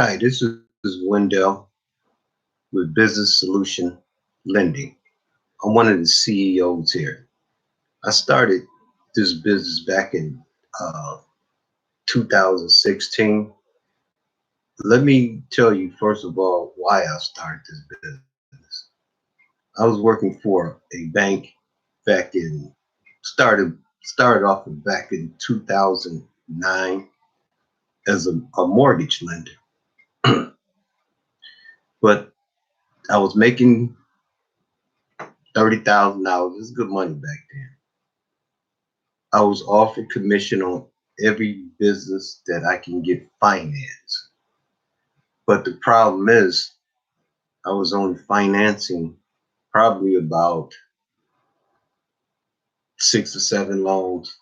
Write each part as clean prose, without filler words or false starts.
Hi, this is Wendell with Business Solution Lending. I'm one of the CEOs here. I started this business back in uh, 2016. Let me tell you, first of all, why I started this business. I was working for a bank back in started off back in 2009 as a mortgage lender, but I was making $30,000. It's good money back then. I was offered commission on every business that I can get finance. But the problem is, I was only financing probably about 6 or 7 loans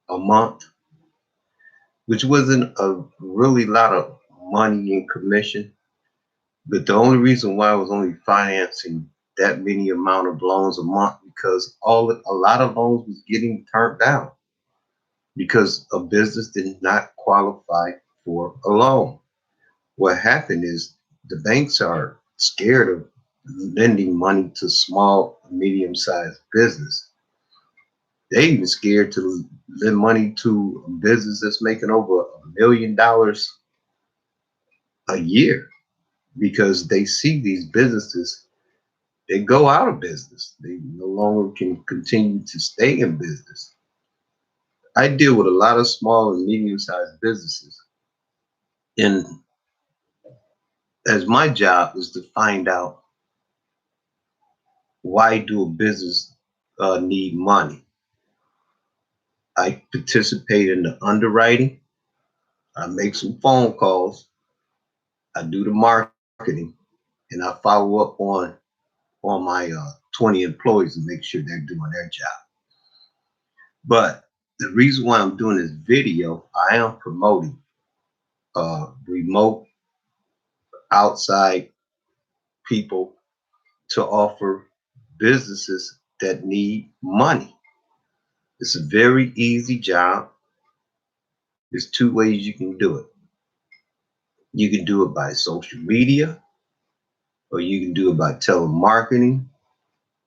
a month, which wasn't a really lot of money in commission. But the only reason why I was only financing that many amount of loans a month because a lot of loans was getting turned down because a business did not qualify for a loan. What happened is the banks are scared of lending money to small, medium-sized business. They even scared to lend money to a business that's making over $1 million a year because they see these businesses, they go out of business. They no longer can continue to stay in business. I deal with a lot of small and medium-sized businesses, and as my job is to find out why do a business need money. I participate in the underwriting. I make some phone calls. I do the marketing, and I follow up on my 20 employees and make sure they're doing their job. But the reason why I'm doing this video, I am promoting remote outside people to offer businesses that need money. It's a very easy job. There's two ways you can do it. You can do it by social media, or you can do it by telemarketing.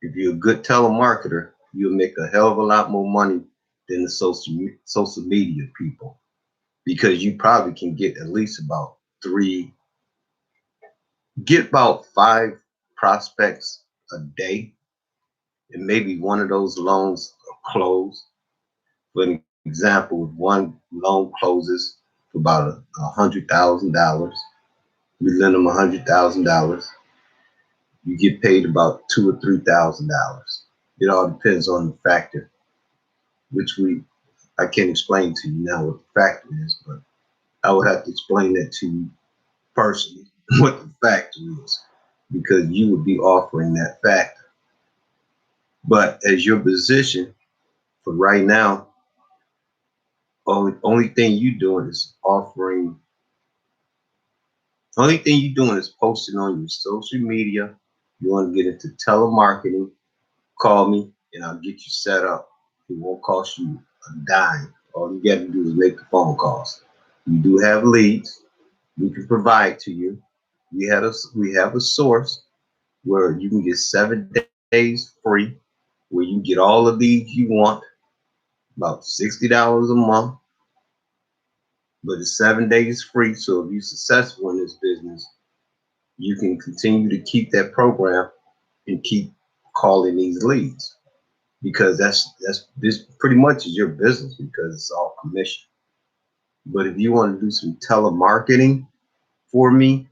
If you're a good telemarketer, you'll make a hell of a lot more money than the social media people because you probably can get at least about three, get about 5 prospects a day, and maybe one of those loans close. For an example, if one loan closes for about $100,000, you lend them $100,000, you get paid about $2 or $3,000. It all depends on the factor, which I can't explain to you now what the factor is, but I would have to explain that to you personally what the factor is, because you would be offering that factor. But as your position for right now, only thing you doing is offering. Only thing you doing is posting on your social media. You want to get into telemarketing, call me and I'll get you set up. It won't cost you a dime. All you got to do is make the phone calls. We do have leads we can provide to you. We have a source where you can get 7 days free, where you get all the leads you want, about $60 a month, but it's 7 days free. So if you're successful in this business, you can continue to keep that program and keep calling these leads because that's this pretty much is your business because it's all commission. But if you want to do some telemarketing for me,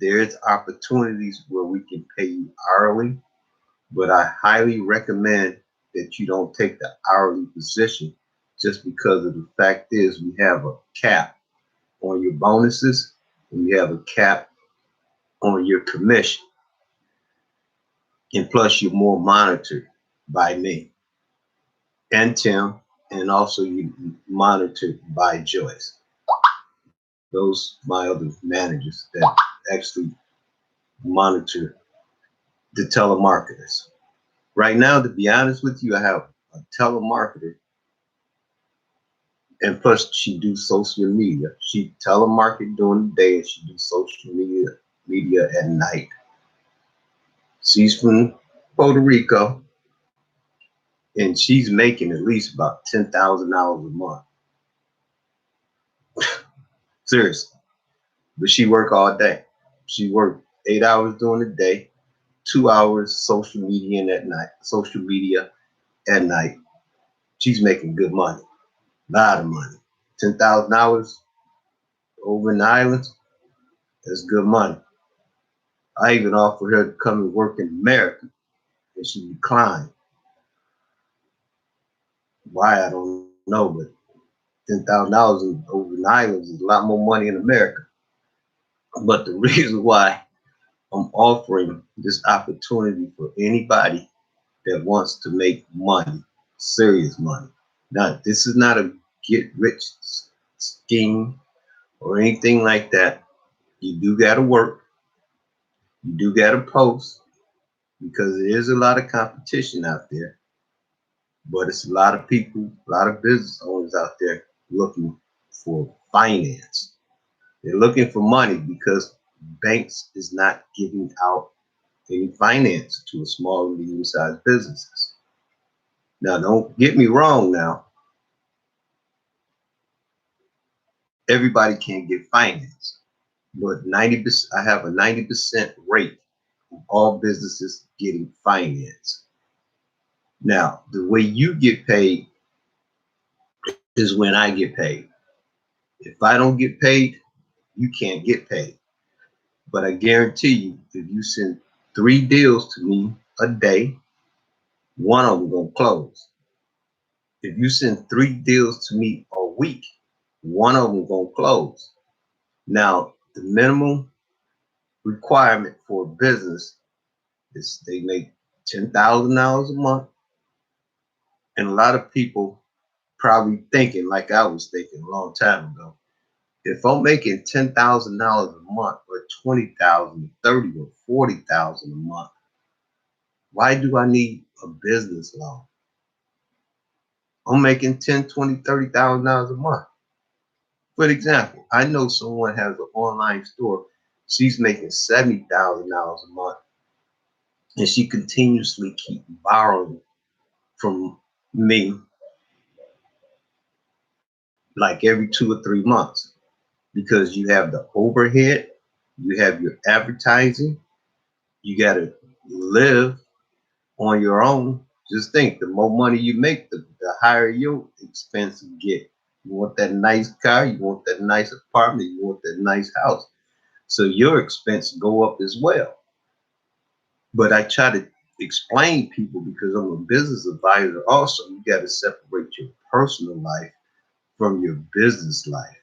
there's opportunities where we can pay you hourly, but I highly recommend that you don't take the hourly position just because of the fact is we have a cap on your bonuses and we have a cap on your commission. And plus you're more monitored by me and Tim, and also you monitored by Joyce. Those my other managers that actually monitor the telemarketers. Right now, to be honest with you, I have a telemarketer And plus, she do social media. She telemarket during the day, and she do social media at night. She's from Puerto Rico, and she's making at least about $10,000 a month. Seriously, but she work all day. She work 8 hours during the day, 2 hours social media at night. She's making good money, a lot of money. $10,000 over in the islands, that's good money. I even offered her to come and work in America, and she declined. Why, I don't know, but $10,000 over in the islands is a lot more money in America. But the reason why I'm offering this opportunity for anybody that wants to make money, serious money. Now, this is not a get rich scheme or anything like that. You do got to work. You do got to post because there is a lot of competition out there. But it's a lot of people, a lot of business owners out there looking for finance. They're looking for money because banks is not giving out any finance to a small and medium-sized businesses. Now, don't get me wrong now. Everybody can't get finance, but 90%, I have a 90% rate of all businesses getting finance. Now, the way you get paid is when I get paid. If I don't get paid, you can't get paid. But I guarantee you, if you send 3 deals to me a day, one of them gonna close. If you send 3 deals to me a week, one of them gonna close. Now, the minimum requirement for a business is they make $10,000 a month, and a lot of people probably thinking like I was thinking a long time ago. If I'm making $10,000 a month, or 20,000, 30, or 40,000 a month, why do I need a business loan? I'm making 10, 20, 30,000 dollars a month. For example, I know someone has an online store. She's making $70,000 a month, and she continuously keep borrowing from me like every 2 or 3 months because you have the overhead, you have your advertising, you got to live on your own. Just think, the more money you make, the higher your expenses get. You want that nice car, you want that nice apartment, you want that nice house. So your expense go up as well. But I try to explain people because I'm a business advisor also. You got to separate your personal life from your business life.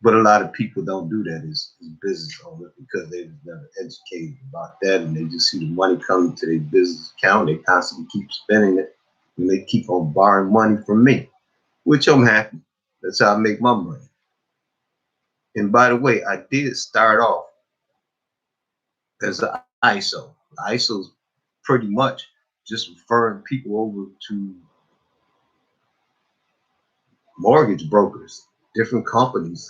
But a lot of people don't do that as business owners because they was never educated about that, and they just see the money coming to their business account. They constantly keep spending it, and they keep on borrowing money from me, which I'm happy. That's how I make my money. And by the way, I did start off as an ISO. ISO's pretty much just referring people over to mortgage brokers, different companies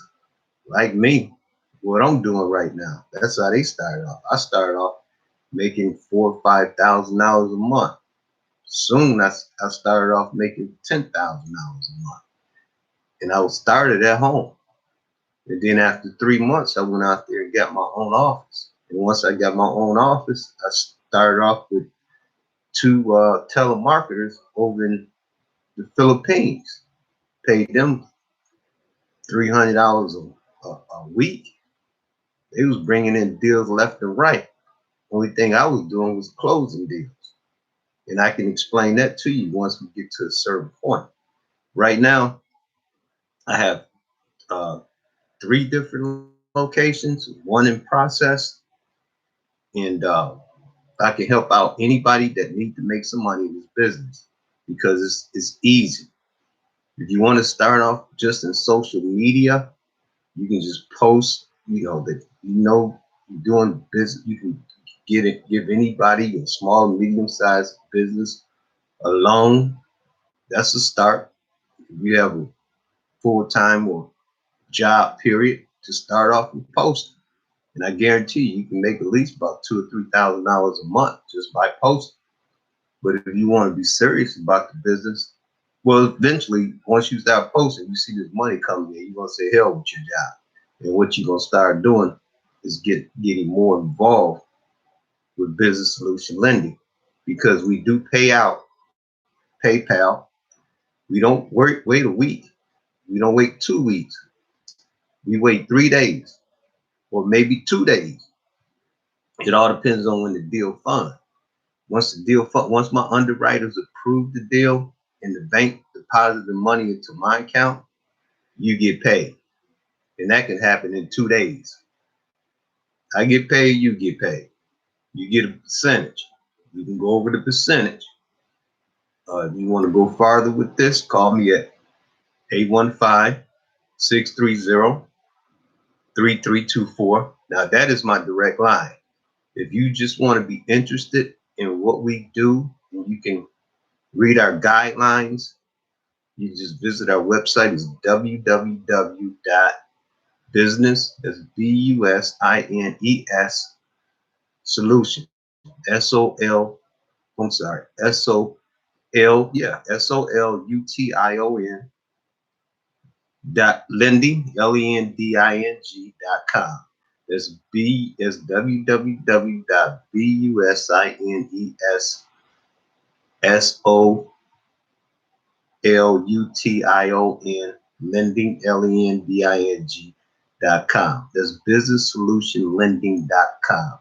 like me, what I'm doing right now. That's how they started off. I started off making $4,000 or $5,000 a month. Soon I started off making $10,000 a month. And I was started at home. And then after 3 months, I went out there and got my own office. And once I got my own office, I started off with two telemarketers over in the Philippines. Paid them $300 a week. They was bringing in deals left and right. Only thing I was doing was closing deals. And I can explain that to you once we get to a certain point. Right now, I have uh, 3 different locations, one in process, and I can help out anybody that needs to make some money in this business because it's easy. If you want to start off just in social media, you can just post, that you're doing business. You can give anybody a small, medium-sized business a loan. That's a start. If you have a full-time or job period to start off with posting. And I guarantee you can make at least about $2,000 or $3,000 a month just by posting. But if you want to be serious about the business, well, eventually, once you start posting, you see this money coming in, you're gonna say hell with your job. And what you're gonna start doing is getting more involved with business solution lending, because we do pay out PayPal. We don't wait a week. We don't wait 2 weeks. We wait 3 days or maybe 2 days. It all depends on when the deal fund. Once my underwriters approve the deal and the bank deposited the money into my account, you get paid. And that can happen in 2 days. I get paid, you get paid. You get a percentage. You can go over the percentage. If you want to go farther with this, call me at 815-630-3324. Now, that is my direct line. If you just want to be interested in what we do, and you can read our guidelines, you just visit our website. It's www.business, that's BUSINES solution, SOLUTION lending, LENDING.com. That's www.businessolution lending, LENDING.com. That's businesssolutionlending.com.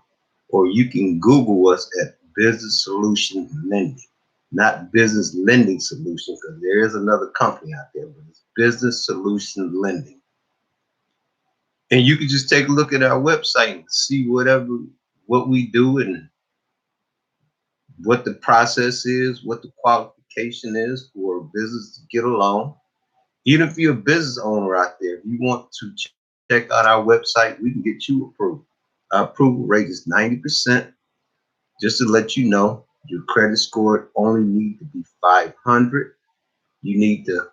Or you can Google us at Business Solution Lending, not Business Lending Solution, because there is another company out there, but it's Business Solution Lending. And you can just take a look at our website and see what we do and what the process is, what the qualification is for a business to get a loan. Even if you're a business owner out there, if you want to check out our website, we can get you approved. Our approval rate is 90%. Just to let you know, your credit score only need to be 500. You need to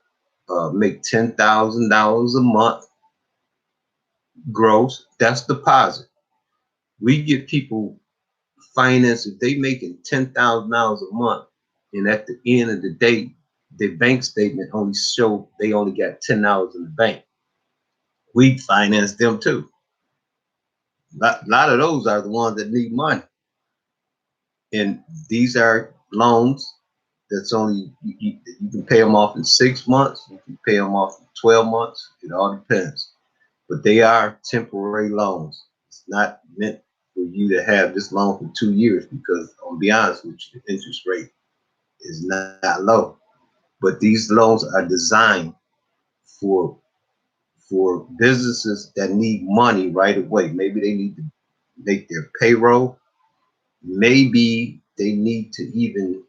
make $10,000 a month gross. That's deposit. We get people finance if they making $10,000 a month, and at the end of the day, their bank statement only show they only got $10 in the bank. We finance them too. A lot of those are the ones that need money, and these are loans that's only you can pay them off in 6 months. You can pay them off in 12 months. It all depends, but they are temporary loans. It's not meant for you to have this loan for 2 years, because I'll be honest with you, the interest rate is not low. But these loans are designed for businesses that need money right away. Maybe they need to make their payroll. Maybe they need to even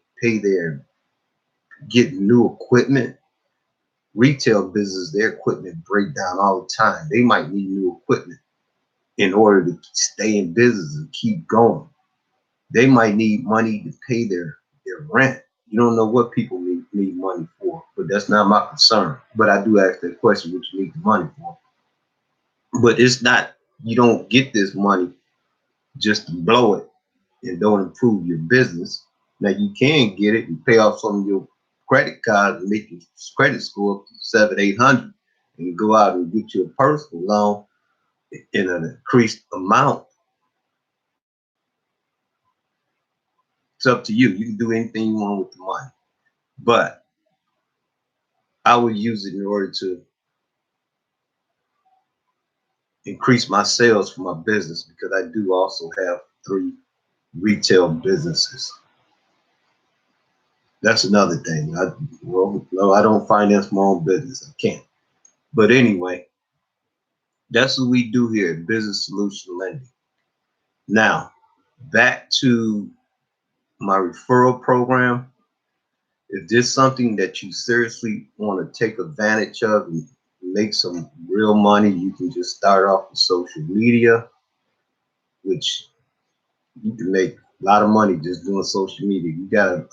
get new equipment. Retail business, their equipment break down all the time. They might need new equipment in order to stay in business and keep going. They might need money to pay their rent. You don't know what people need money for, but that's not my concern. But I do ask that question, what you need the money for. But it's not, you don't get this money just to blow it and don't improve your business. Now you can get it and pay off some of your credit cards and make your credit score up to 700-800, and go out and get you a personal loan in an increased amount. It's up to you. You can do anything you want with the money, but I would use it in order to increase my sales for my business, because I do also have 3 retail businesses. That's another thing. No, I don't finance my own business. I can't. But anyway, that's what we do here at Business Solution Lending. Now, back to my referral program. If this is something that you seriously want to take advantage of and make some real money, you can just start off with social media, which you can make a lot of money just doing social media. You got a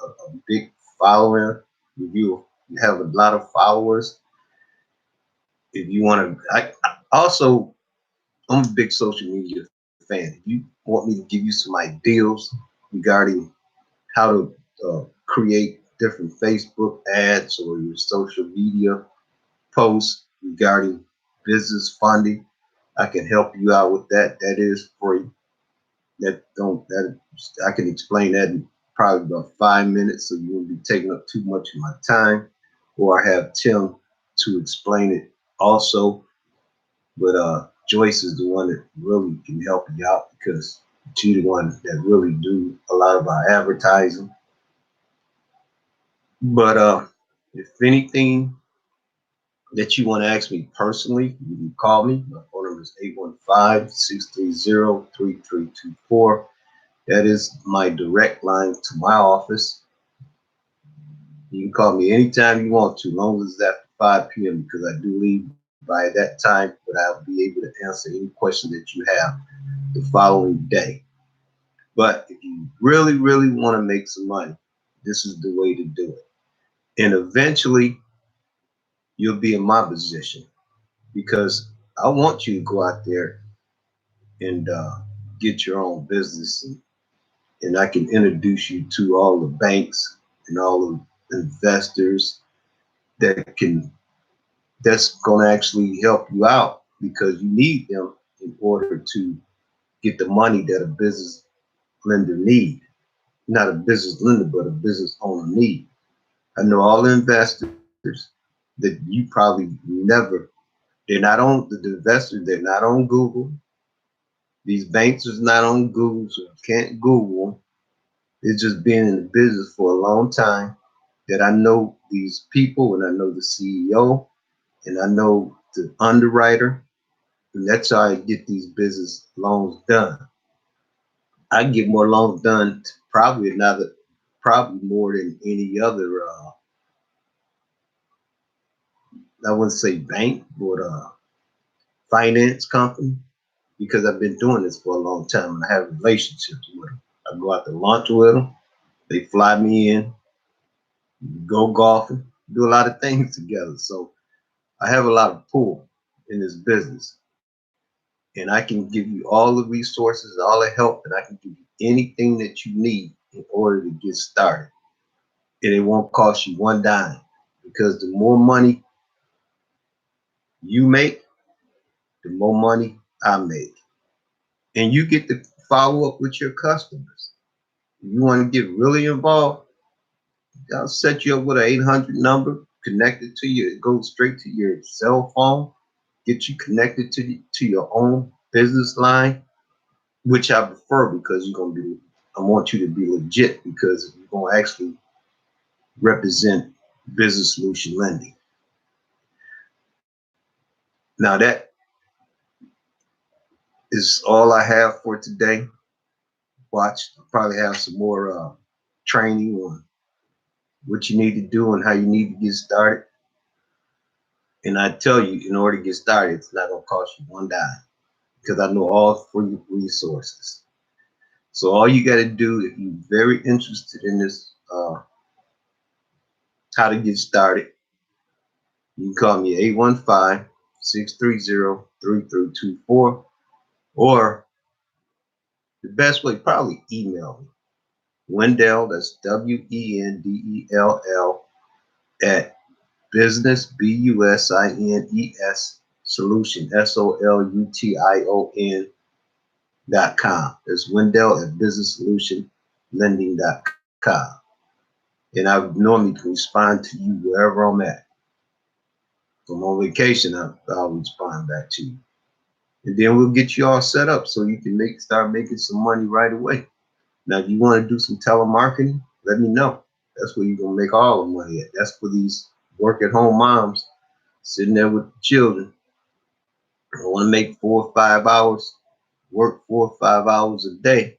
big following. You you have a lot of followers. If you want to, I also, I'm a big social media fan. If you want me to give you some ideas regarding how to create different Facebook ads or your social media posts regarding business funding, I can help you out with that. That is free. That don't that I can explain that in probably about 5 minutes, so you won't be taking up too much of my time. Or I have Tim to explain it also. But Joyce is the one that really can help you out because she's the one that really do a lot of our advertising. But if anything that you want to ask me personally, you can call me. My phone number is 815-630-3324. That is my direct line to my office. You can call me anytime you want to, as long as it's after 5 p.m. because I do leave by that time, but I'll be able to answer any question that you have the following day. But if you really, really want to make some money, this is the way to do it. And eventually, you'll be in my position because I want you to go out there and get your own business, and I can introduce you to all the banks and all the investors that can that's going to actually help you out because you need them in order to get the money that a business lender need. Not a business lender, but a business owner need. I know all the investors that you probably never, they're not on the investors, they're not on Google. These banks is not on Google, so you can't Google them. It's just been in the business for a long time that I know these people and I know the CEO and I know the underwriter, and that's how I get these business loans done. I get more loans done probably more than any other I wouldn't say bank, but finance company because I've been doing this for a long time and I have relationships with them. I go out to lunch with them. They fly me in, go golfing, do a lot of things together. So I have a lot of pull in this business. And I can give you all the resources, all the help, and I can give you anything that you need in order to get started. And it won't cost you one dime because the more money you make, the more money I make. And you get to follow up with your customers. If you want to get really involved, I'll set you up with an 800 number connected to you. It goes straight to your cell phone, get you connected to your own business line, which I prefer because I want you to be legit because you're going to actually represent business solution lending. Now, that is all I have for today. I'll probably have some more training on what you need to do and how you need to get started. And I tell you, in order to get started, it's not going to cost you one dime because I know all free resources. So all you got to do, if you're very interested in this, how to get started, you can call me 815-630-3324, or the best way, probably email me. Wendell, that's Wendell, at business, BUSINES, solution, SOLUTION.com. That's Wendell at businesssolutionlending.com. And I normally can respond to you wherever I'm at. If I'm on vacation, I'll respond back to you. And then we'll get you all set up so you can start making some money right away. Now, if you want to do some telemarketing, let me know. That's where you're gonna make all the money at. That's for these work at home moms sitting there with the children. I want to make 4 or 5 hours, work 4 or 5 hours a day,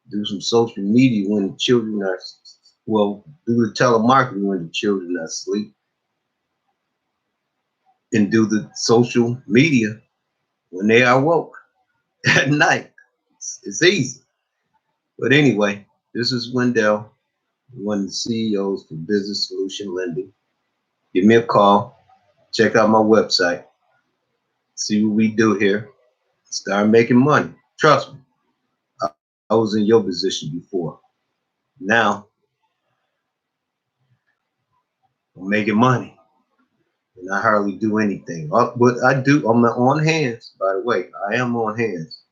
do some social media when the children are, well, do the telemarketing when the children are asleep, and do the social media when they are woke at night. It's easy. But anyway, this is Wendell, one of the CEOs for Business Solution Lending. give me a call, check out my website, see what we do here, start making money. Trust me, I was in your position before. Now I'm making money and I hardly do anything. But I do on my on hands, by the way. I am on hands.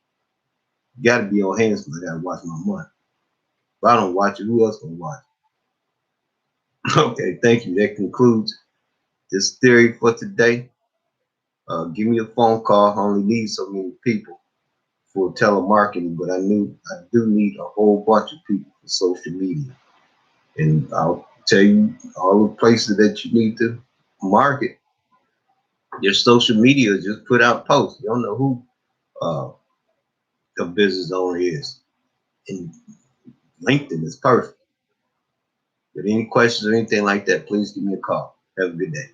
You gotta be on hands because I gotta watch my money. If I don't watch it, who else gonna watch it? Okay, thank you. That concludes this theory for today. Give me a phone call. I only need so many people for telemarketing, but I do need a whole bunch of people for social media. And I'll tell you all the places that you need to market your social media. Just put out posts. You don't know who uh, the business owner is. And LinkedIn is perfect. But any questions or anything like that, please give me a call. Have a good day.